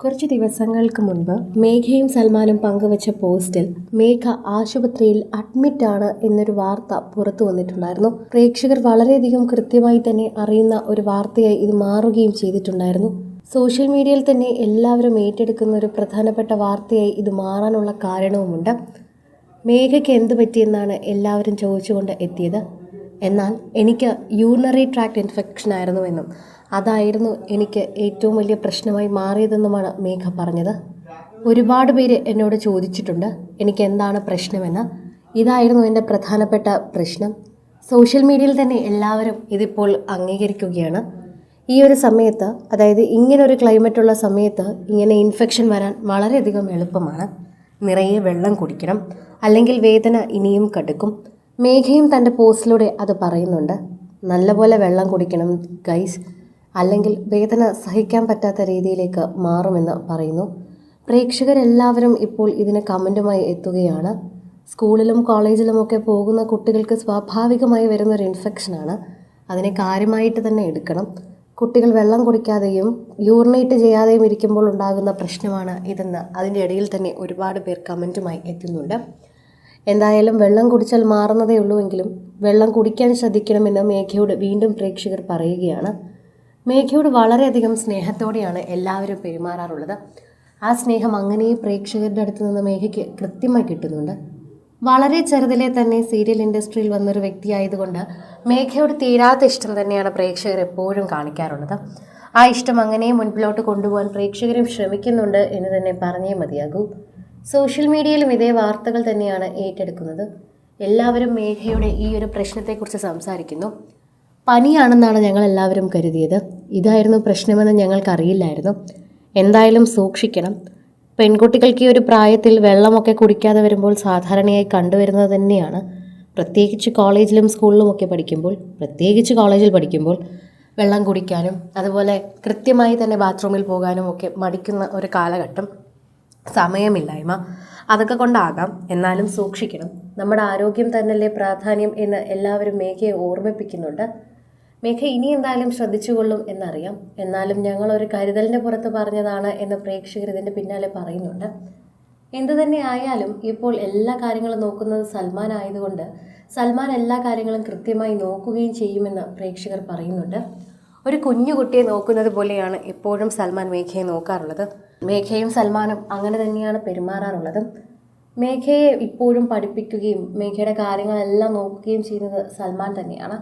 കുറച്ച് ദിവസങ്ങൾക്ക് മുൻപ് മേഘയും സൽമാനും പങ്കുവച്ച പോസ്റ്റിൽ മേഘ ആശുപത്രിയിൽ അഡ്മിറ്റാണ് എന്നൊരു വാർത്ത പുറത്തു വന്നിട്ടുണ്ടായിരുന്നു. പ്രേക്ഷകർ വളരെയധികം കൃത്യമായി തന്നെ അറിയുന്ന ഒരു വാർത്തയായി ഇത് മാറുകയും ചെയ്തിട്ടുണ്ടായിരുന്നു. സോഷ്യൽ മീഡിയയിൽ തന്നെ എല്ലാവരും ഏറ്റെടുക്കുന്ന ഒരു പ്രധാനപ്പെട്ട വാർത്തയായി ഇത് മാറാനുള്ള കാരണവുമുണ്ട്. മേഘയ്ക്ക് എന്ത് പറ്റിയെന്നാണ് എല്ലാവരും ചോദിച്ചുകൊണ്ട് എത്തിയത്. എന്നാൽ എനിക്ക് യൂറിനറി ട്രാക്ട് ഇൻഫെക്ഷൻ ആയിരുന്നുവെന്നും അതായിരുന്നു എനിക്ക് ഏറ്റവും വലിയ പ്രശ്നമായി മാറിയതെന്നുമാണ് മേഘ പറഞ്ഞത്. ഒരുപാട് പേര് എന്നോട് ചോദിച്ചിട്ടുണ്ട് എനിക്ക് എന്താണ് പ്രശ്നമെന്ന്. ഇതായിരുന്നു എൻ്റെ പ്രധാനപ്പെട്ട പ്രശ്നം. സോഷ്യൽ മീഡിയയിൽ തന്നെ എല്ലാവരും ഇതിപ്പോൾ അംഗീകരിക്കുകയാണ്. ഈ ഒരു സമയത്ത്, അതായത് ഇങ്ങനൊരു ക്ലൈമറ്റുള്ള സമയത്ത് ഇങ്ങനെ ഇൻഫെക്ഷൻ വരാൻ വളരെയധികം എളുപ്പമാണ്. നിറയെ വെള്ളം കുടിക്കണം, അല്ലെങ്കിൽ വേദന ഇനിയും കടുക്കും. മേഘയും തൻ്റെ പോസ്റ്റിലൂടെ അത് പറയുന്നുണ്ട്. നല്ലപോലെ വെള്ളം കുടിക്കണം ഗൈസ്, അല്ലെങ്കിൽ വേദന സഹിക്കാൻ പറ്റാത്ത രീതിയിലേക്ക് മാറുമെന്ന് പറയുന്നു. പ്രേക്ഷകരെല്ലാവരും ഇപ്പോൾ ഇതിന് കമൻറ്റുമായി എത്തുകയാണ്. സ്കൂളിലും കോളേജിലുമൊക്കെ പോകുന്ന കുട്ടികൾക്ക് സ്വാഭാവികമായി വരുന്നൊരു ഇൻഫെക്ഷനാണ്. അതിനെ കാര്യമായിട്ട് തന്നെ എടുക്കണം. കുട്ടികൾ വെള്ളം കുടിക്കാതെയും യൂറിനേറ്റ് ചെയ്യാതെയും ഇരിക്കുമ്പോൾ ഉണ്ടാകുന്ന പ്രശ്നമാണ് ഇതെന്ന് അതിൻ്റെ ഇടയിൽ തന്നെ ഒരുപാട് പേർ കമൻറ്റുമായി എത്തുന്നുണ്ട്. എന്തായാലും വെള്ളം കുടിച്ചാൽ മാറുന്നതേ ഉള്ളൂവെങ്കിലും വെള്ളം കുടിക്കാൻ ശ്രദ്ധിക്കണമെന്ന് മേഘയോട് വീണ്ടും പ്രേക്ഷകർ പറയുകയാണ്. മേഘയോട് വളരെയധികം സ്നേഹത്തോടെയാണ് എല്ലാവരും പെരുമാറാറുള്ളത്. ആ സ്നേഹം അങ്ങനെ പ്രേക്ഷകരുടെ അടുത്ത് നിന്ന് മേഘയ്ക്ക് കൃത്യമായി കിട്ടുന്നുണ്ട്. വളരെ ചെറുതിലെ തന്നെ സീരിയൽ ഇൻഡസ്ട്രിയിൽ വന്നൊരു വ്യക്തിയായതുകൊണ്ട് മേഘയോട് തീരാത്ത ഇഷ്ടം തന്നെയാണ് പ്രേക്ഷകർ എപ്പോഴും കാണിക്കാറുള്ളത്. ആ ഇഷ്ടം അങ്ങനെ മുൻപിലോട്ട് കൊണ്ടുപോകാൻ പ്രേക്ഷകരും ശ്രമിക്കുന്നുണ്ട് എന്ന് തന്നെ പറഞ്ഞേ മതിയാകൂ. സോഷ്യൽ മീഡിയയിലും ഇതേ വാർത്തകൾ തന്നെയാണ് ഏറ്റെടുക്കുന്നത്. എല്ലാവരും മേഘയുടെ ഈ ഒരു പ്രശ്നത്തെക്കുറിച്ച് സംസാരിക്കുന്നു. പനിയാണെന്നാണ് ഞങ്ങൾ എല്ലാവരും കരുതിയത്. ഇതായിരുന്നു പ്രശ്നമെന്ന് ഞങ്ങൾക്കറിയില്ലായിരുന്നു. എന്തായാലും സൂക്ഷിക്കണം. പെൺകുട്ടികൾക്ക് ഈ ഒരു പ്രായത്തിൽ വെള്ളമൊക്കെ കുടിക്കാതെ വരുമ്പോൾ സാധാരണയായി കണ്ടുവരുന്നത് തന്നെയാണ്. പ്രത്യേകിച്ച് കോളേജിലും സ്കൂളിലുമൊക്കെ പഠിക്കുമ്പോൾ, പ്രത്യേകിച്ച് കോളേജിൽ പഠിക്കുമ്പോൾ വെള്ളം കുടിക്കാനും അതുപോലെ കൃത്യമായി തന്നെ ബാത്റൂമിൽ പോകാനും ഒക്കെ മടിക്കുന്ന ഒരു കാലഘട്ടം, സമയമില്ലായ്മ, അതൊക്കെ കൊണ്ടാകാം. എന്നാലും സൂക്ഷിക്കണം. നമ്മുടെ ആരോഗ്യം തന്നെയല്ലേ പ്രാധാന്യം എന്ന് എല്ലാവരും മേഘയെ ഓർമ്മിപ്പിക്കുന്നുണ്ട്. മേഘ ഇനി എന്തായാലും ശ്രദ്ധിച്ചുകൊള്ളും എന്നറിയാം. എന്നാലും ഞങ്ങളൊരു കരുതലിൻ്റെ പുറത്ത് പറഞ്ഞതാണ് എന്ന് പ്രേക്ഷകർ ഇതിൻ്റെ പിന്നാലെ പറയുന്നുണ്ട്. എന്തു തന്നെ ആയാലും ഇപ്പോൾ എല്ലാ കാര്യങ്ങളും നോക്കുന്നത് സൽമാൻ ആയതുകൊണ്ട് സൽമാൻ എല്ലാ കാര്യങ്ങളും കൃത്യമായി നോക്കുകയും ചെയ്യുമെന്ന് പ്രേക്ഷകർ പറയുന്നുണ്ട്. ഒരു കുഞ്ഞുകുട്ടിയെ നോക്കുന്നത് പോലെയാണ് എപ്പോഴും സൽമാൻ മേഘയെ നോക്കാറുള്ളത്. മേഘയും സൽമാനും അങ്ങനെ തന്നെയാണ് പെരുമാറാറുള്ളത്. മേഘയെ ഇപ്പോഴും പഠിപ്പിക്കുകയും മേഘയുടെ കാര്യങ്ങളെല്ലാം നോക്കുകയും ചെയ്യുന്നത് സൽമാൻ തന്നെയാണ്.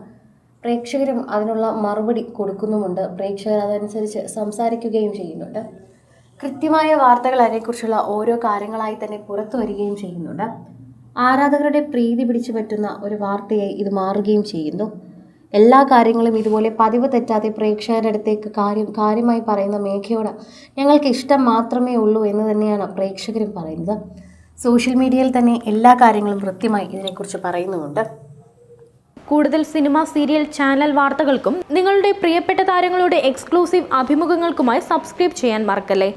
പ്രേക്ഷകരും അതിനുള്ള മറുപടി കൊടുക്കുന്നുമുണ്ട്. പ്രേക്ഷകർ അതനുസരിച്ച് സംസാരിക്കുകയും ചെയ്യുന്നുണ്ട്. കൃത്യമായ വാർത്തകൾ അതിനെക്കുറിച്ചുള്ള ഓരോ കാര്യങ്ങളായി തന്നെ പുറത്തു വരികയും ചെയ്യുന്നുണ്ട്. ആരാധകരുടെ പ്രീതി പിടിച്ചു പറ്റുന്ന ഒരു വാർത്തയായി ഇത് മാറുകയും ചെയ്യുന്നു. എല്ലാ കാര്യങ്ങളും ഇതുപോലെ പതിവ് തെറ്റാതെ പ്രേക്ഷകരുടെ അടുത്തേക്ക് കാര്യമായി പറയുന്ന മേഘയോട് ഞങ്ങൾക്ക് ഇഷ്ടം മാത്രമേ ഉള്ളൂ എന്ന് തന്നെയാണ് പ്രേക്ഷകരും പറയുന്നത്. സോഷ്യൽ മീഡിയയിൽ തന്നെ എല്ലാ കാര്യങ്ങളും കൃത്യമായി ഇതിനെക്കുറിച്ച് പറയുന്നുമുണ്ട്. കൂടുതൽ സിനിമ, സീരിയൽ, ചാനൽ വാർത്തകൾക്കും നിങ്ങളുടെ പ്രിയപ്പെട്ട താരങ്ങളുടെ എക്സ്ക്ലൂസീവ് അഭിമുഖങ്ങൾക്കുമായി സബ്സ്ക്രൈബ് ചെയ്യാൻ മറക്കല്ലേ.